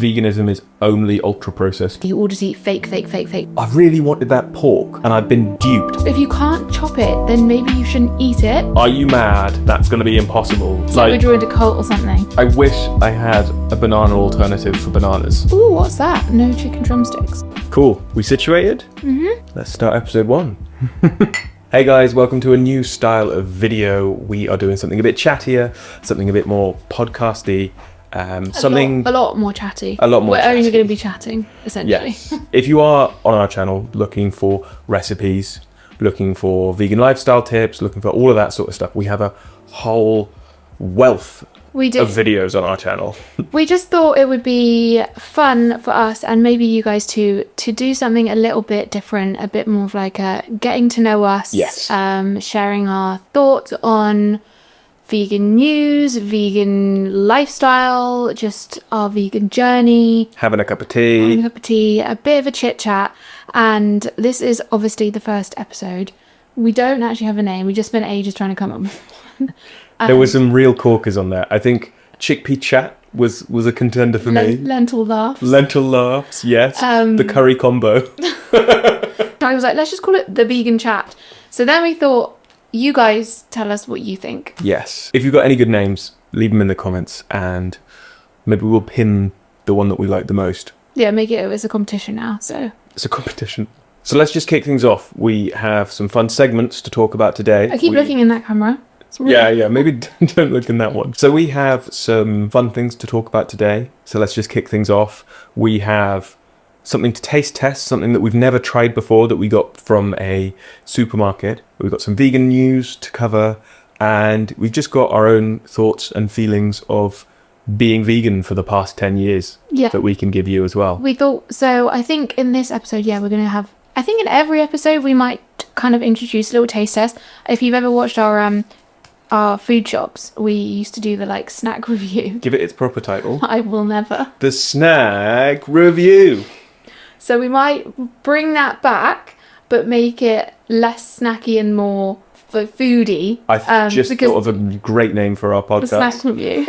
veganism is only ultra-processed. You all just eat fake. I really wanted that pork, and I've been duped. If you can't chop it, then maybe you shouldn't eat it. Are you mad? That's going to be impossible. So we joined a cult or something. I wish I had a banana alternative for bananas. Ooh, what's that? No chicken drumsticks. Cool. We situated? Mm-hmm. Let's start episode 1. Hey guys, welcome to a new style of video. We are doing something a bit chattier, something a bit more podcasty. A lot more chatty. A lot more We're chatty. only going to be chatting, essentially. Yes. If you are on our channel looking for recipes, looking for vegan lifestyle tips, looking for all of that sort of stuff, we have a whole wealth of videos on our channel. We just thought it would be fun for us and maybe you guys too to do something a little bit different, a bit more of like a getting to know us. Yes. Sharing our thoughts on vegan news, vegan lifestyle, just our vegan journey. Having a cup of tea. A bit of a chit chat. And this is obviously the first episode. We don't actually have a name. We just spent ages trying to come up with one. There were some real corkers on there. I think chickpea chat was a contender for me. Lentil laughs. Lentil laughs, yes. The curry combo. I was like, let's just call it the vegan chat. So then we thought, you guys tell us what you think. Yes. If you've got any good names, leave them in the comments and maybe we'll pin the one that we like the most. Yeah, it's a competition now, so. It's a competition. So let's just kick things off. We have some fun segments to talk about today. I keep looking in that camera. Yeah, maybe don't look in that one. So we have some fun things to talk about today. So let's just kick things off. We have something to taste test, something that we've never tried before that we got from a supermarket. We've got some vegan news to cover, and we've just got our own thoughts and feelings of being vegan for the past 10 years that we can give you as well. We thought, so I think in this episode, we're going to have, I think in every episode we might kind of introduce a little taste test. If you've ever watched our food shops, we used to do the snack review. Give it its proper title. I will never. The snack review. So we might bring that back, but make it less snacky and more foodie. I just thought of a great name for our podcast. The snack review.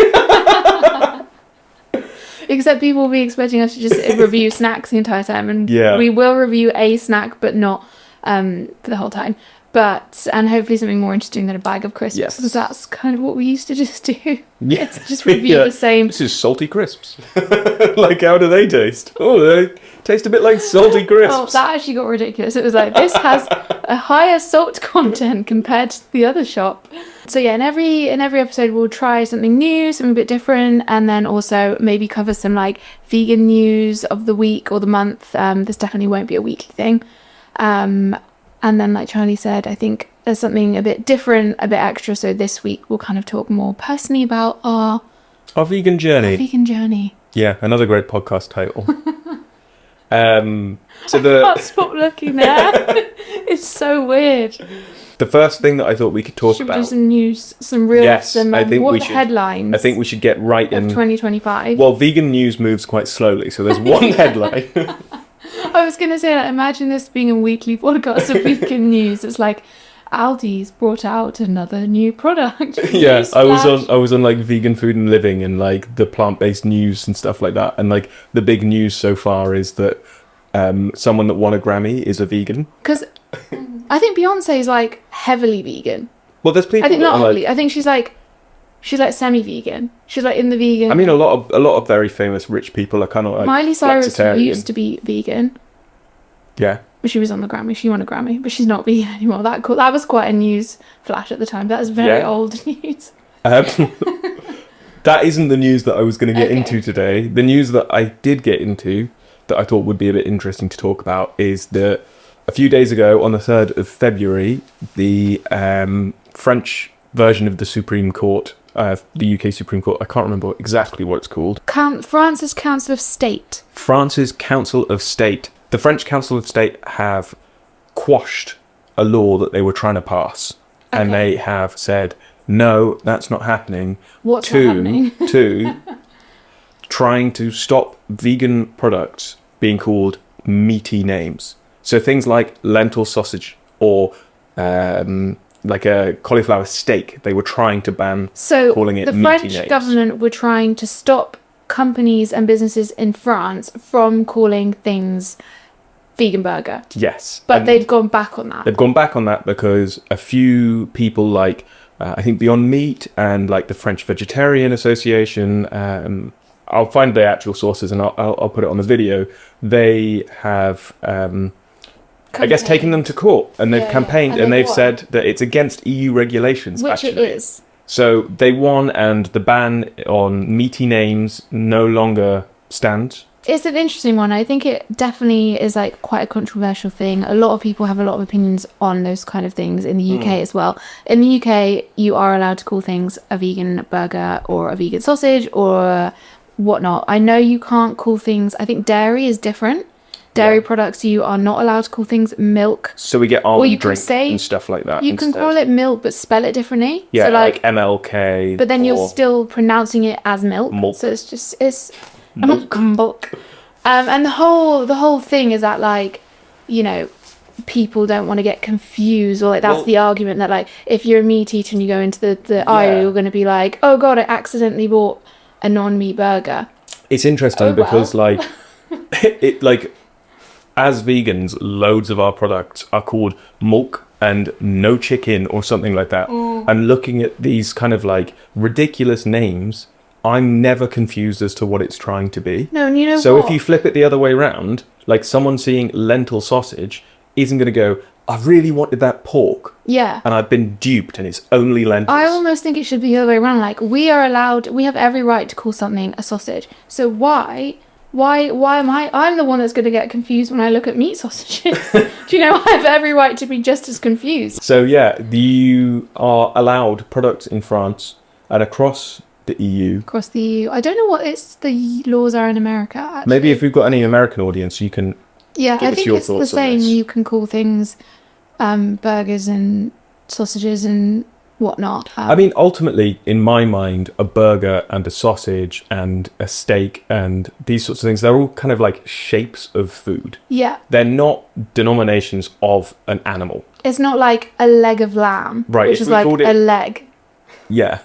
Except people will be expecting us to just review snacks the entire time, and we will review a snack, but not for the whole time. And hopefully something more interesting than a bag of crisps. Yes. Because that's kind of what we used to just do. Yeah. It's just review the same. This is salty crisps. How do they taste? Oh, they taste a bit like salty crisps. Oh, that actually got ridiculous. It was like, this has a higher salt content compared to the other shop. So in every episode we'll try something new, something a bit different, and then also maybe cover some vegan news of the week or the month. This definitely won't be a weekly thing. And then, like Charlie said, I think there's something a bit different, a bit extra. So this week we'll kind of talk more personally about our vegan journey. Vegan journey. Yeah, another great podcast title. I can't stop looking there. It's so weird. The first thing that I thought we could talk about. Should we do some news, some real, I think what we are the should. headlines? I think we should get right in 2025. Well, vegan news moves quite slowly, so there's one headline. I was going to say, imagine this being a weekly podcast of vegan news. It's like Aldi's brought out another new product. Yeah, I was on Vegan Food and Living and the plant-based news and stuff like that. And the big news so far is that someone that won a Grammy is a vegan. Because I think Beyonce is heavily vegan. Well, there's people. I think not heavily. I think she's semi-vegan. She's in the vegan. I mean, a lot of very famous rich people are kind of Miley Cyrus used to be vegan. Yeah. But she was on the Grammy. She won a Grammy, but she's not vegan anymore. That was quite a news flash at the time. That was very old news. That isn't the news that I was going to get into today. The news that I did get into that I thought would be a bit interesting to talk about is that a few days ago, on the 3rd of February, the French version of the Supreme Court, the UK Supreme Court, I can't remember exactly what it's called. France's Council of State. France's Council of State. The French Council of State have quashed a law that they were trying to pass. Okay. And they have said, no, that's not happening. What's not happening? To trying to stop vegan products being called meaty names. So things like lentil sausage or a cauliflower steak, they were trying to ban calling it meaty names. The French government were trying to stop companies and businesses in France from calling things vegan burger. Yes. But And they've gone back on that. they've gone back on that because a few people like, I think Beyond Meat and like the French Vegetarian Association, I'll find the actual sources and I'll put it on the video. They have, I guess, taken them to court and they've campaigned and they've said that it's against EU regulations. Which actually. it is. So they won, and the ban on meaty names no longer stands. It's an interesting one. I think it definitely is like quite a controversial thing. A lot of people have a lot of opinions on those kind of things in the UK as well. In the UK, you are allowed to call things a vegan burger or a vegan sausage or whatnot. I know you can't call things, I think dairy is different. Dairy products, you are not allowed to call things milk. So we get almond drink and stuff like that. You can call it milk, but spell it differently. Yeah, so like MLK. But then you're still pronouncing it as milk. So it's milk. And the whole thing is that, like, you know, people don't want to get confused, or like that's the argument that, like, if you're a meat eater and you go into the aisle, you're going to be like, oh god, I accidentally bought a non-meat burger. It's interesting because like it like, as vegans, loads of our products are called milk and no chicken or something like that. And looking at these kind of like ridiculous names, I'm never confused as to what it's trying to be. No, and you know so what? if you flip it the other way around, like someone seeing lentil sausage isn't going to go, I really wanted that pork. Yeah. And I've been duped and it's only lentils. I almost think it should be the other way around. Like, we have every right to call something a sausage. So why am I'm the one that's going to get confused when I look at meat sausages. Do you know, I have every right to be just as confused. So yeah, you are allowed products in France and across the EU. Across the EU. I don't know what the laws are in America, actually. Maybe if we've got any American audience, you can I give us think your it's the thoughts on same. this. You can call things burgers and sausages and whatnot. I mean, ultimately, in my mind, a burger and a sausage and a steak and these sorts of things, they're all kind of like shapes of food. Yeah. They're not denominations of an animal. It's not like a leg of lamb, Right, which if is we like called it- a leg. Yeah.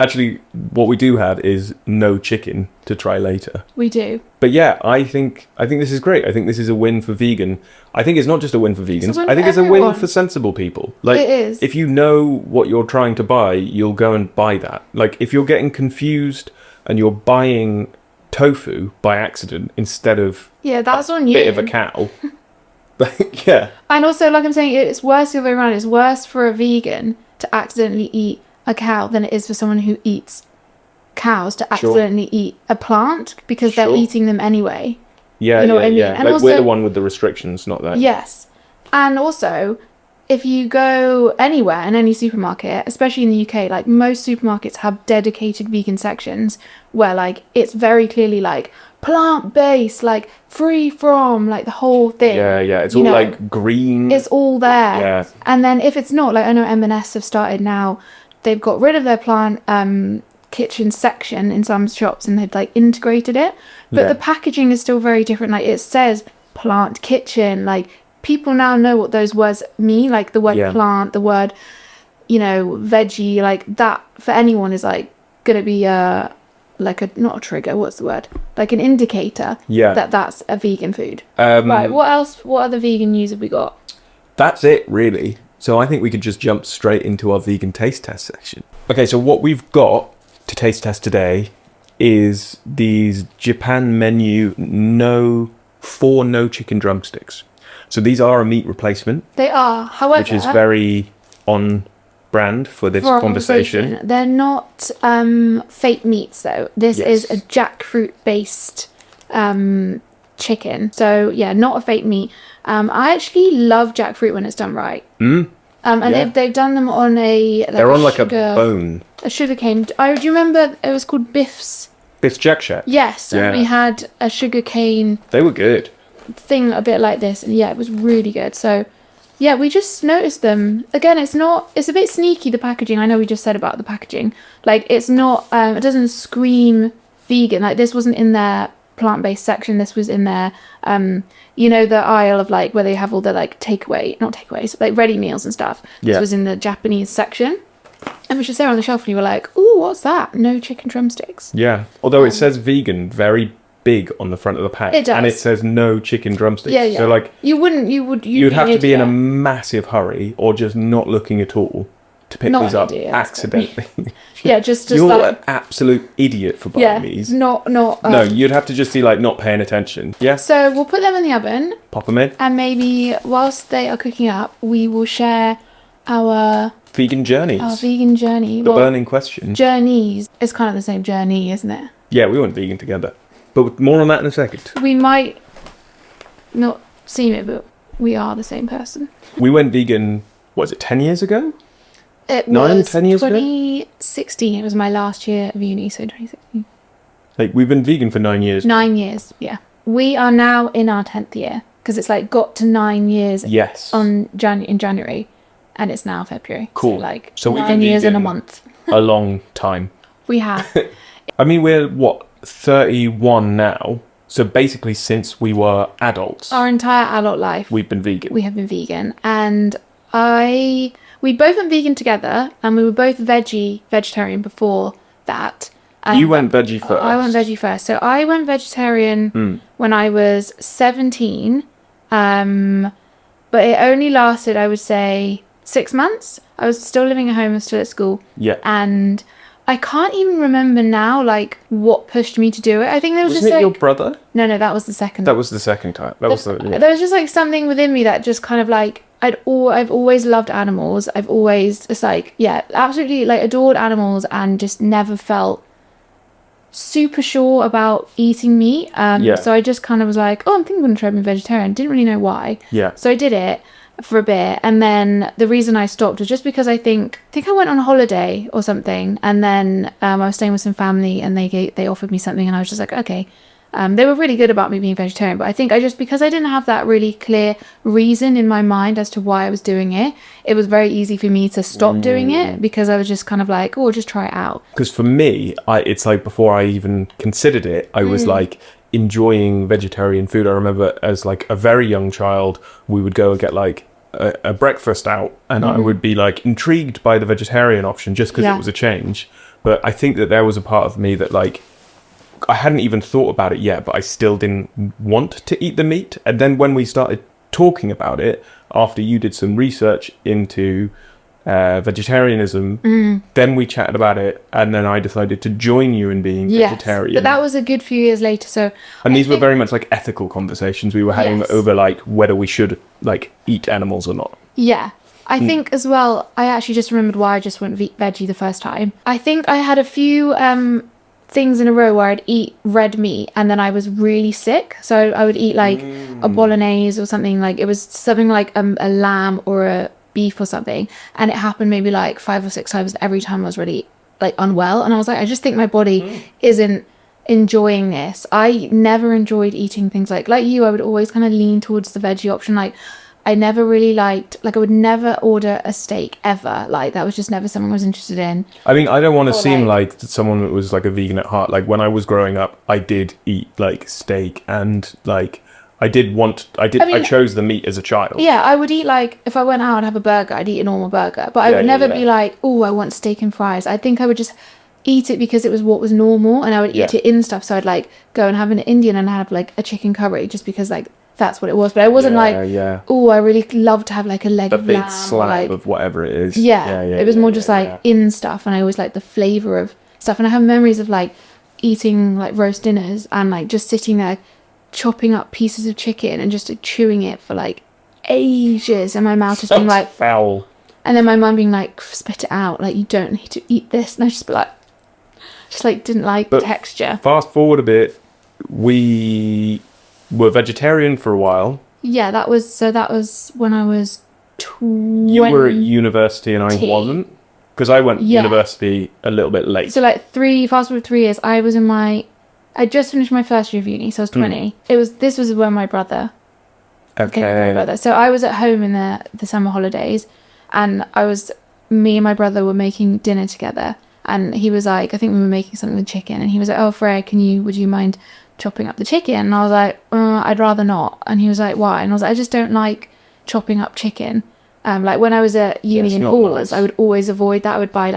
Actually, what we do have is no chicken to try later. We do. But yeah, I think this is great. I think this is a win for vegan. I think it's not just a win for vegans. win I think for it's a win everyone. for sensible people. Like, It is. if you know what you're trying to buy, you'll go and buy that. Like, if you're getting confused and you're buying tofu by accident instead of Yeah, that's on you. bit of a cow, like, yeah. And also, like I'm saying, it's worse the other way around. It's worse for a vegan to accidentally eat a cow than it is for someone who eats cows to accidentally eat a plant, because they're eating them anyway. Yeah, You know what I mean? yeah. And Like, also- we're the one with the restrictions, not that. Yes. And also, if you go anywhere in any supermarket, especially in the UK, like most supermarkets have dedicated vegan sections where like it's very clearly like plant-based, like free from, like the whole thing. Yeah, it's You all know, like green. It's all there. Yeah. And then if it's not, like I know M&S have started now, they've got rid of their plant kitchen section in some shops and they've like integrated it. But Yeah. the packaging is still very different. Like it says plant kitchen, like people now know what those words mean, like the word plant, the word, you know, veggie, like that for anyone is like going to be like a, not a trigger, what's the word? Like an indicator that that's a vegan food. Right, what else, what other vegan news have we got? That's it, really. So I think we could just jump straight into our vegan taste test section. Okay, so what we've got to taste test today is these Japan menu four no chicken drumsticks. So these are a meat replacement. They are, however, which is very on brand for this conversation. They're not fake meats though. This is a jackfruit based chicken. So yeah, not a fake meat. I actually love jackfruit when it's done right. And they've done them on they're on like a bone. A sugar cane. Do you remember it was called Biff's Jack Shack? Yes, and we had a sugar cane They were good. thing a bit like this, and yeah, it was really good. So yeah, we just noticed them. Again, it's a bit sneaky, the packaging. I know we just said about the packaging. Like, it's not, it doesn't scream vegan. Like, this wasn't in their plant-based section. This was in their, you know, the aisle of, like, where they have all the, like, not takeaways, like, ready meals and stuff. This was in the Japanese section. And we just there on the shelf and you were like, ooh, what's that? No chicken drumsticks. Yeah. Although it says vegan very big on the front of the pack. It does. And it says no chicken drumsticks. Yeah, yeah. So like you'd have to be in a massive hurry or just not looking at all to pick these up accidentally. Yeah, just You're like... an absolute idiot for buying these. Not... No, you'd have to just be like not paying attention. Yeah? So we'll put them in the oven. Pop them in. And maybe whilst they are cooking up, we will share our... Vegan journeys. Our vegan journey. The burning question. Journeys is kind of the same journey, isn't it? Yeah, we went vegan together. But more on that in a second. We might not seem it, but we are the same person. We went vegan, what was it, 10 years ago? It 10 years ago? 2016. It was my last year of uni, so 2016. Like, we've been vegan for 9 years. 9 years, yeah. We are now in our 10th year, because it's like got to 9 years Yes. in January, and it's now February. Cool. So like So we've 9 been years in a vegan month. A long time. We have. I mean, we're, 31 now? So basically since we were adults, Our entire adult life, we've been vegan. we have been vegan. And we both went vegan together, and we were both vegetarian before that. And You went veggie first. I went veggie first. So I went vegetarian when I was 17. But it only lasted, I would say, 6 months. I was still living at home, I was still at school. Yeah. And I can't even remember now, like, what pushed me to do it. I think there was Wasn't just it like... your brother? No, that was the second. That was the second time. That was the... Yeah. There was just like something within me that just kind of like I've always loved animals. I've always just like absolutely like adored animals and just never felt super sure about eating meat. So I just kind of was like, oh, I think I'm going to try being vegetarian. Didn't really know why. Yeah. So I did it for a bit, and then the reason I stopped was just because I think I went on a holiday or something, and then I was staying with some family, and they offered me something, and I was just like, okay. They were really good about me being vegetarian, but I think because I didn't have that really clear reason in my mind as to why I was doing it, it was very easy for me to stop doing it, because I was just kind of like, oh, just try it out. Because for me, it's like before I even considered it, I was like enjoying vegetarian food. I remember as like a very young child, we would go and get like a breakfast out, and I would be like intrigued by the vegetarian option just because it was a change. But I think that there was a part of me that like, I hadn't even thought about it yet, but I still didn't want to eat the meat. And then when we started talking about it, after you did some research into vegetarianism, then we chatted about it, and then I decided to join you in being vegetarian. But that was a good few years later. And these were very much like ethical conversations we were having over like whether we should like eat animals or not. Yeah. I think as well, I actually just remembered why I just went veggie the first time. I think I had a few things in a row where I'd eat red meat and then I was really sick. So I would eat like a bolognese or something, like it was something like a lamb or a beef or something, and it happened maybe like 5 or 6 times. Every time I was really like unwell, and I was like, I just think my body isn't enjoying this. I never enjoyed eating things like you. I would always kind of lean towards the veggie option. Like I never really liked, like I would never order a steak ever. Like that was just never something I was interested in. I mean, I don't want to seem like someone that was like a vegan at heart. Like when I was growing up, I did eat like steak, and like I chose the meat as a child. Yeah, I would eat like, if I went out and have a burger, I'd eat a normal burger. But I would never be like, oh, I want steak and fries. I think I would just eat it because it was what was normal, and I would eat it in stuff. So I'd like go and have an Indian and have like a chicken curry just because like that's what it was. But I wasn't oh, I really love to have like a leg of lamb. A big slab of whatever it is. Yeah, it was more just like in stuff, and I always liked the flavour of stuff. And I have memories of like eating like roast dinners and like just sitting there chopping up pieces of chicken and just like, chewing it for like ages, and my mouth just being like foul. And then my mum being like, spit it out, like you don't need to eat this. And I just be like, didn't like the texture. Fast forward a bit, we were vegetarian for a while. Yeah, that was when I was 20. You were at university and I wasn't, because I went to university a little bit late. So like fast forward 3 years, I just finished my first year of uni, so I was 20. This was when my brother came. So I was at home in the summer holidays, and me and my brother were making dinner together, and he was like, I think we were making something with chicken, and he was like, oh Freya, would you mind chopping up the chicken? And I was like, I'd rather not. And he was like, why? And I was like, I just don't like chopping up chicken. Like when I was at uni it's in not halls, nice. I would always avoid that. I would buy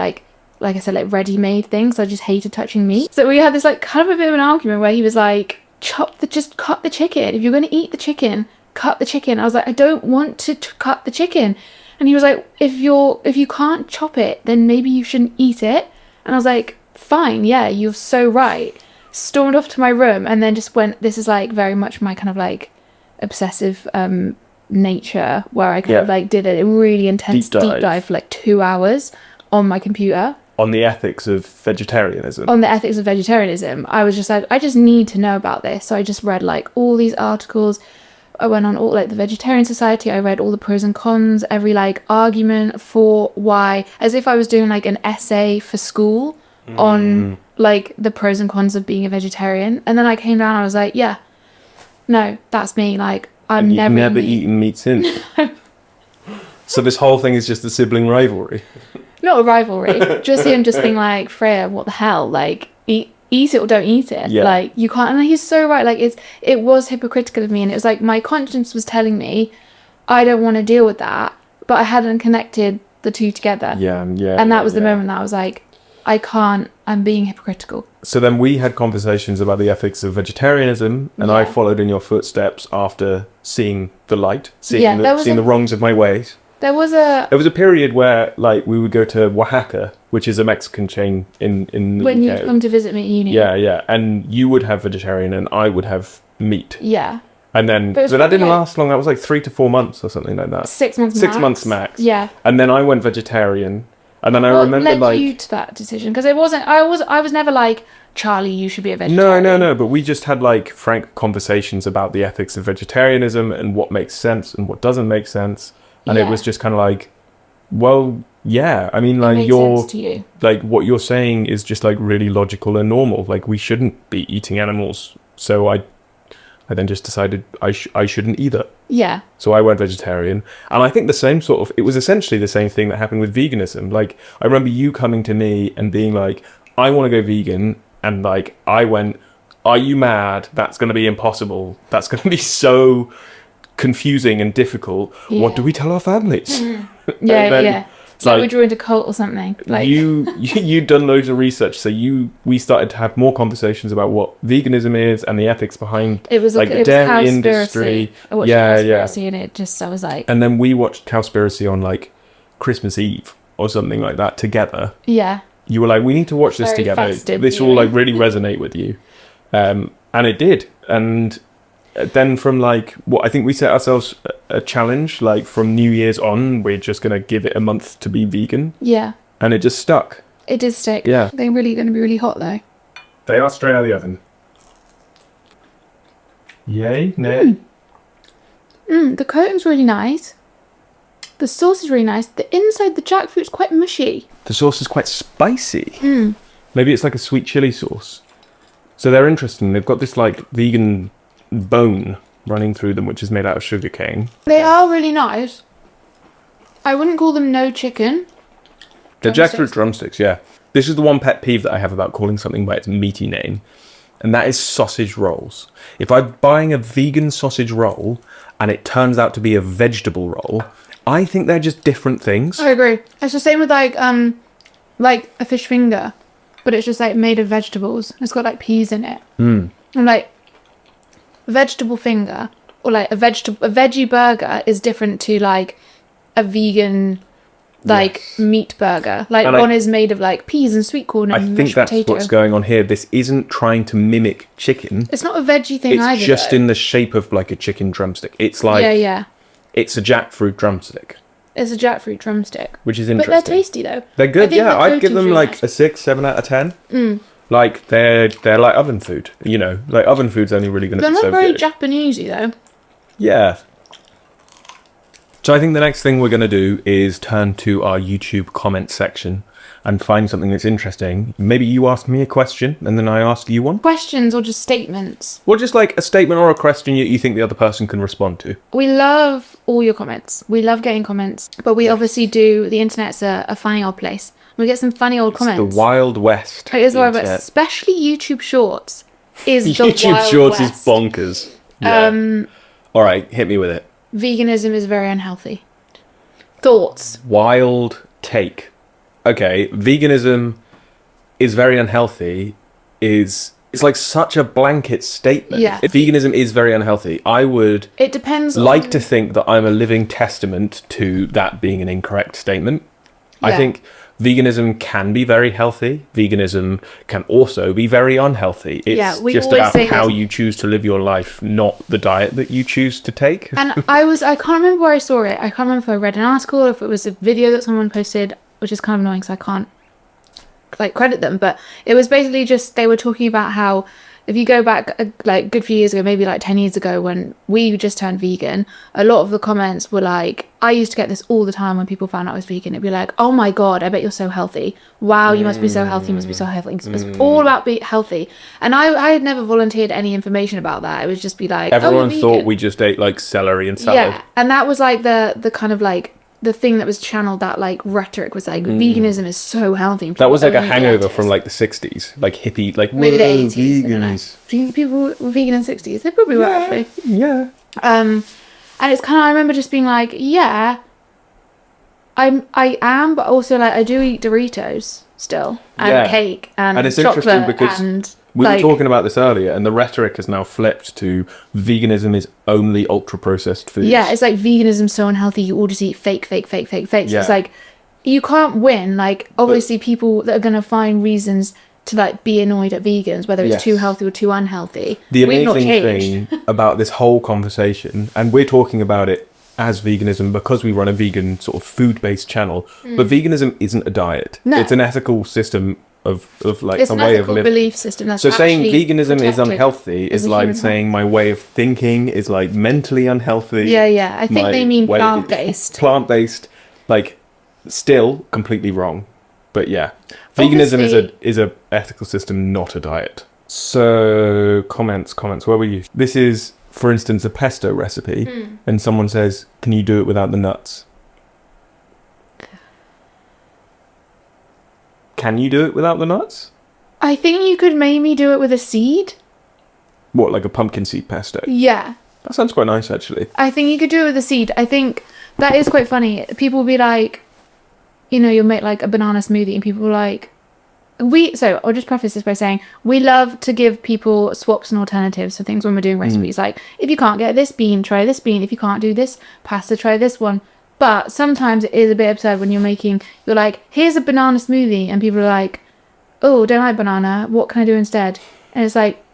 like I said, like ready-made things. I just hated touching meat. So we had this like kind of a bit of an argument where he was like, just cut the chicken. If you're going to eat the chicken, cut the chicken. I was like, I don't want to cut the chicken. And he was like, if you can't chop it, then maybe you shouldn't eat it. And I was like, fine, yeah, you're so right. Stormed off to my room and then just went, this is like very much my kind of like obsessive nature, where I kind of like did a really intense deep dive for like 2 hours on my computer. On the ethics of vegetarianism. On the ethics of vegetarianism. I was just like, I just need to know about this. So I just read like all these articles. I went on all like the Vegetarian Society. I read all the pros and cons, every like argument for why, as if I was doing like an essay for school on like the pros and cons of being a vegetarian. And then I came down, I was like, yeah, no, that's me. Like I'm never eaten meat since. So this whole thing is just a sibling rivalry. Not a rivalry, just him just being like, Freya, what the hell? Like, eat it or don't eat it. Yeah. Like, you can't. And he's so right. Like, it was hypocritical of me. And it was like, my conscience was telling me, I don't want to deal with that. But I hadn't connected the two together. Yeah. And that was the moment that I was like, I can't, I'm being hypocritical. So then we had conversations about the ethics of vegetarianism. And I followed in your footsteps after seeing the light, seeing the wrongs of my ways. There was a period where like we would go to Oaxaca, which is a Mexican chain in the when UK. you come to visit me at uni. Yeah, and you would have vegetarian and I would have meat. Yeah. And then, but that didn't last long. That was like 3 to 4 months or something like that. 6 months. 6 months max. Yeah. And then I went vegetarian, and then I remember led like you to that decision, because it wasn't. I was never like, Charlie, you should be a vegetarian. No. But we just had like frank conversations about the ethics of vegetarianism and what makes sense and what doesn't make sense. And it was just kind of like, well, yeah. I mean, like like what you're saying is just like really logical and normal. Like we shouldn't be eating animals. So I then just decided I shouldn't either. Yeah. So I went vegetarian, and I think it was essentially the same thing that happened with veganism. Like I remember you coming to me and being like, I want to go vegan, and like I went, are you mad? That's going to be impossible. That's going to be so confusing and difficult. What do we tell our families? Yeah. It's like we joined a cult or something. Like you'd done loads of research, so we started to have more conversations about what veganism is and the ethics behind it was like the dairy industry. I watched Cowspiracy, and it just I was like. And then we watched Cowspiracy on like Christmas Eve or something like that together. Yeah. You were like, we need to watch this together. This will like really resonate with you, and it did. And then from like what I think we set ourselves a challenge, like from New Year's on, we're just gonna give it a month to be vegan. Yeah. And it just stuck. It did stick. Yeah. They're really going to be really hot though. They are straight out of the oven. Yay, nay. The coating's really nice. The sauce is really nice. The inside, the jackfruit's quite mushy. The sauce is quite spicy. Maybe it's like a sweet chili sauce. So they're interesting. They've got this like vegan bone running through them, which is made out of sugarcane. They are really nice. I wouldn't call them no chicken. They're jackfruit drumsticks, yeah. This is the one pet peeve that I have about calling something by its meaty name, and that is sausage rolls. If I'm buying a vegan sausage roll and it turns out to be a vegetable roll, I think they're just different things. I agree. It's the same with like a fish finger, but it's just like made of vegetables. It's got like peas in it. And like vegetable finger or like a veggie burger is different to like a vegan meat burger. Like one is made of like peas and sweet corn and mashed potato. I think that's what's going on here. This isn't trying to mimic chicken. It's not a veggie thing either. It's just in the shape of like a chicken drumstick. It's like it's a jackfruit drumstick. It's a jackfruit drumstick. Which is interesting. But they're tasty though. They're good, yeah. I'd give them like a 6, 7 out of 10. Like they're like oven food, you know. Like oven food's only really going to be so good. They're not very Japanesey though. Yeah. So I think the next thing we're going to do is turn to our YouTube comment section and find something that's interesting. Maybe you ask me a question and then I ask you one. Questions or just statements? Well, just like a statement or a question you think the other person can respond to. We love all your comments. We love getting comments. But we obviously do, the internet's a funny old place. We get some funny old comments. It's the Wild West. It is the Wild West. Especially YouTube Shorts is the Wild West. YouTube Shorts is bonkers. Yeah. All right, hit me with it. Veganism is very unhealthy. Thoughts? Wild take. Okay, veganism is very unhealthy. It's like such a blanket statement. Yeah. If veganism is very unhealthy, I would It depends like to think that I'm a living testament to that being an incorrect statement. I Yeah. think veganism can be very healthy. Veganism can also be very unhealthy. It's Yeah, we just always about say how this. you choose to live your life, not the diet that you choose to take. And I can't remember where I saw it. I can't remember if I read an article or if it was a video that someone posted, which is kind of annoying because I can't like credit them. But it was basically just they were talking about how if you go back like a good few years ago, maybe like 10 years ago when we just turned vegan, a lot of the comments were like, I used to get this all the time when people found out I was vegan. It'd be like, oh my God, I bet you're so healthy. Wow, you must be so healthy. You must be so healthy. It's all about being healthy. And I had never volunteered any information about that. It would just be like, Everyone oh, you're thought vegan. we just ate like celery and salad. Yeah, and that was like the kind of like the thing that was channeled, that like rhetoric was like veganism is so healthy. That was like a People only hangover eat from lettuce. like the 60s, like hippie, like Maybe the whoa, 80s. I don't know. vegans. Do you think people were vegan in the 60s? They probably were actually. Yeah. And it's kind of, I remember just being like, yeah, I am, but also like I do eat Doritos still and Yeah. cake and And it's chocolate interesting because and We like, were talking about this earlier, and the rhetoric has now flipped to veganism is only ultra processed foods. yeah, it's like veganism's so unhealthy. You all just eat fake. So Yeah. it's like you can't win. Like obviously, people that are gonna find reasons to like be annoyed at vegans, whether it's Yes. too healthy or too unhealthy. The We've not amazing changed. thing about this whole conversation, and we're talking about it as veganism because we run a vegan sort of food-based channel, but veganism isn't a diet. No. It's an ethical system of like It's a an way of ethical living. belief system. That's So saying actually veganism is protected unhealthy as is a like human saying my way of thinking is like mentally unhealthy. Yeah. I think My they mean way- plant-based. Plant-based, like still completely wrong. But yeah, veganism Obviously- is a ethical system, not a diet. So comments. Where were you? This is, for instance, a pesto recipe, and someone says, "Can you do it without the nuts?" Can you do it without the nuts? I think you could maybe do it with a seed. What, like a pumpkin seed pesto? Yeah. That sounds quite nice, actually. I think you could do it with a seed. I think that is quite funny. People will be like, you know, you'll make like a banana smoothie and people are like, so I'll just preface this by saying we love to give people swaps and alternatives for things when we're doing recipes. Like if you can't get this bean, try this bean. If you can't do this pasta, try this one. But sometimes it is a bit absurd when you're like, here's a banana smoothie. And people are like, oh, don't like banana. What can I do instead? And it's like,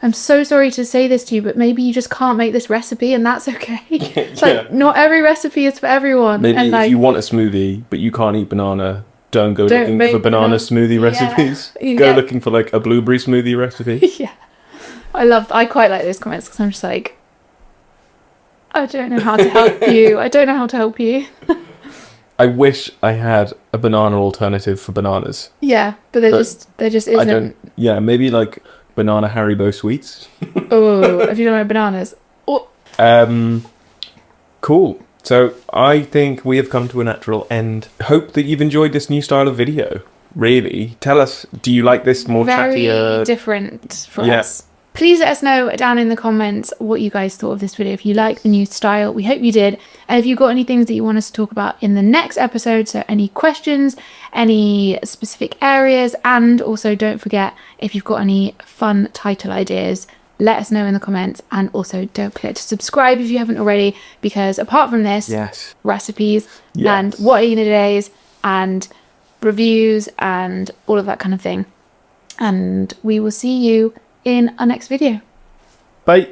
I'm so sorry to say this to you, but maybe you just can't make this recipe and that's okay. It's like, not every recipe is for everyone. Maybe and if like, you want a smoothie, but you can't eat banana, don't go Don't looking make for banana smoothie Yeah. recipes. Go Yeah. looking for like a blueberry smoothie recipe. yeah. I quite like those comments because I'm just like, I don't know how to help you. I don't know how to help you. I wish I had a banana alternative for bananas. Yeah, but there just I isn't. don't. Yeah, maybe like banana Haribo sweets. Oh, have you done my bananas? Oh, Cool. So I think we have come to a natural end. Hope that you've enjoyed this new style of video. Really, tell us, do you like this more very chattier? different for Yeah. us. Please let us know down in the comments what you guys thought of this video. If you like the new style, we hope you did. And if you've got any things that you want us to talk about in the next episode, so any questions, any specific areas, and also don't forget, if you've got any fun title ideas, let us know in the comments. And also don't forget to subscribe if you haven't already, because apart from this, Yes. recipes Yes. and what eating a days and reviews and all of that kind of thing. And we will see you in our next video. Bye.